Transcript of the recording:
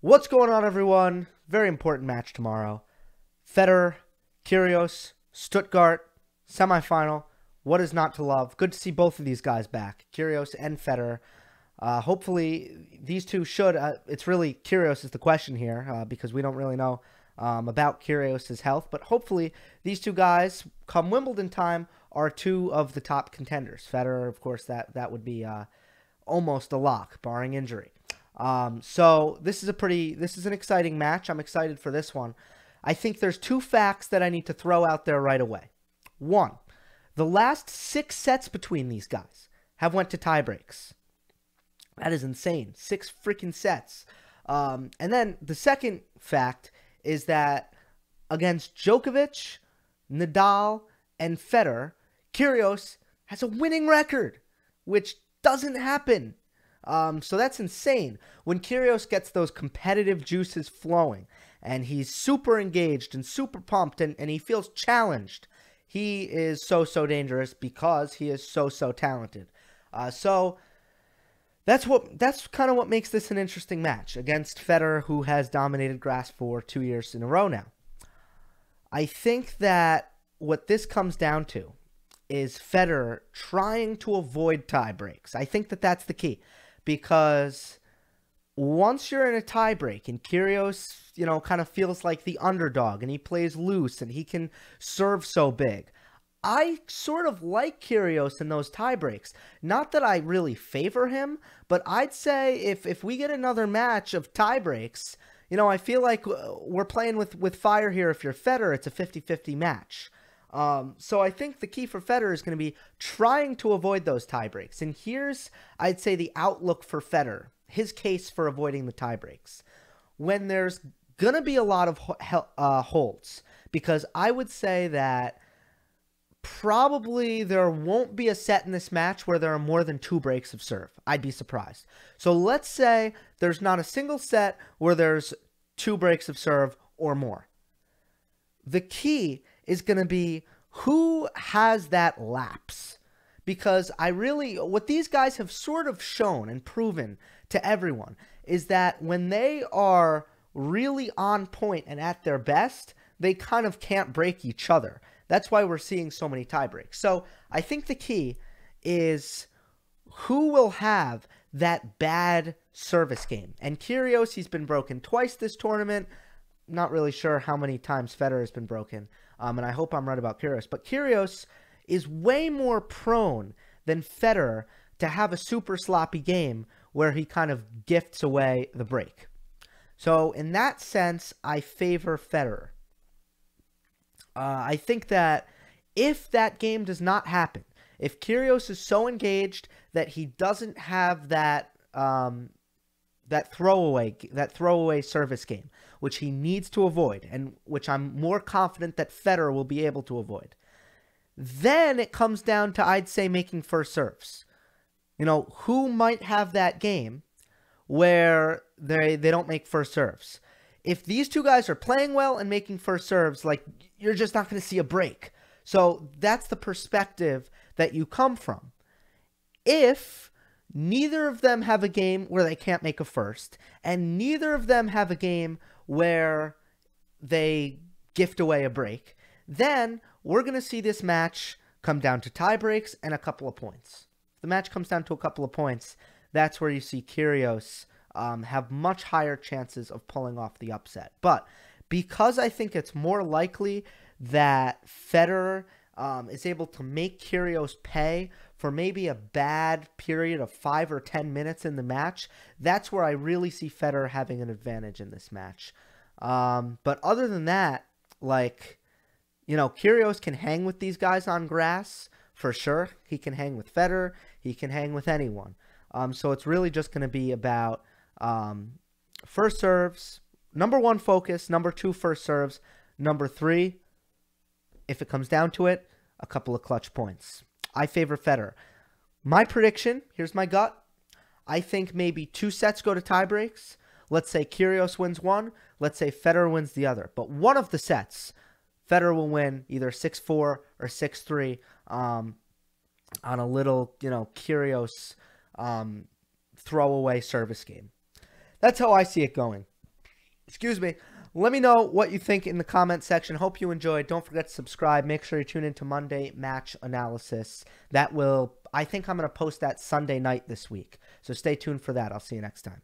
What's going on, everyone? Very important match tomorrow. Federer, Kyrgios, Stuttgart, semifinal. What is not to love? Good to see both of these guys back, Kyrgios and Federer. Hopefully, these two should. It's really Kyrgios is the question here because we don't really know about Kyrgios' health. But hopefully, these two guys, come Wimbledon time, are two of the top contenders. Federer, of course, that would be almost a lock, barring injury. So this is an exciting match. I'm excited for this one. I think there's two facts that I need to throw out there right away. One, the last 6 sets between these guys have went to tie breaks. That is insane. 6 freaking sets. And then the second fact is that against Djokovic, Nadal, and Federer, Kyrgios has a winning record, which doesn't happen. So that's insane. When Kyrgios gets those competitive juices flowing and he's super engaged and super pumped and he feels challenged, he is so dangerous because he is so talented. So that's kind of what makes this an interesting match against Federer, who has dominated grass for 2 years in a row now. I think that what this comes down to is Federer trying to avoid tie breaks. I think that that's the key. Because once you're in a tiebreak and Kyrgios, kind of feels like the underdog and he plays loose and he can serve so big, I sort of like Kyrgios in those tiebreaks. Not that I really favor him, but I'd say if we get another match of tiebreaks, I feel like we're playing with fire here. If you're Federer, it's a 50-50 match. So I think the key for Federer is going to be trying to avoid those tiebreaks. And here's, I'd say, the outlook for Federer, his case for avoiding the tiebreaks. When there's going to be a lot of holds, because I would say that probably there won't be a set in this match where there are more than 2 breaks of serve. I'd be surprised. So let's say there's not a single set where there's 2 breaks of serve or more. The key is going to be who has that lapse. Because what these guys have sort of shown and proven to everyone is that when they are really on point and at their best, they kind of can't break each other. That's why we're seeing so many tie breaks. So I think the key is who will have that bad service game. And Kyrgios, he's been broken twice this tournament. Not really sure how many times Federer has been broken. And I hope I'm right about Kyrgios. But Kyrgios is way more prone than Federer to have a super sloppy game where he kind of gifts away the break. So in that sense, I favor Federer. I think that if that game does not happen, if Kyrgios is so engaged that he doesn't have that throwaway service game, which he needs to avoid, and which I'm more confident that Federer will be able to avoid, then it comes down to, I'd say, making first serves. Who might have that game where they don't make first serves? If these two guys are playing well and making first serves, you're just not going to see a break. So that's the perspective that you come from. If neither of them have a game where they can't make a first, and neither of them have a game where they gift away a break, then we're going to see this match come down to tie breaks and a couple of points. If the match comes down to a couple of points, that's where you see Kyrgios have much higher chances of pulling off the upset. But because I think it's more likely that Federer is able to make Kyrgios pay for maybe a bad period of 5 or 10 minutes in the match, that's where I really see Federer having an advantage in this match. But other than that, Kyrgios can hang with these guys on grass for sure. He can hang with Federer. He can hang with anyone. So it's really just going to be about first serves, number 1 focus, number 2 first serves, number 3, if it comes down to it, a couple of clutch points. I favor Federer. My prediction, here's my gut. I think maybe 2 sets go to tie breaks. Let's say Kyrgios wins 1. Let's say Federer wins the other. But one of the sets, Federer will win either 6-4 or 6-3 on a little, Kyrgios throwaway service game. That's how I see it going. Excuse me. Let me know what you think in the comment section. Hope you enjoyed. Don't forget to subscribe. Make sure you tune into Monday Match Analysis. I think I'm going to post that Sunday night this week. So stay tuned for that. I'll see you next time.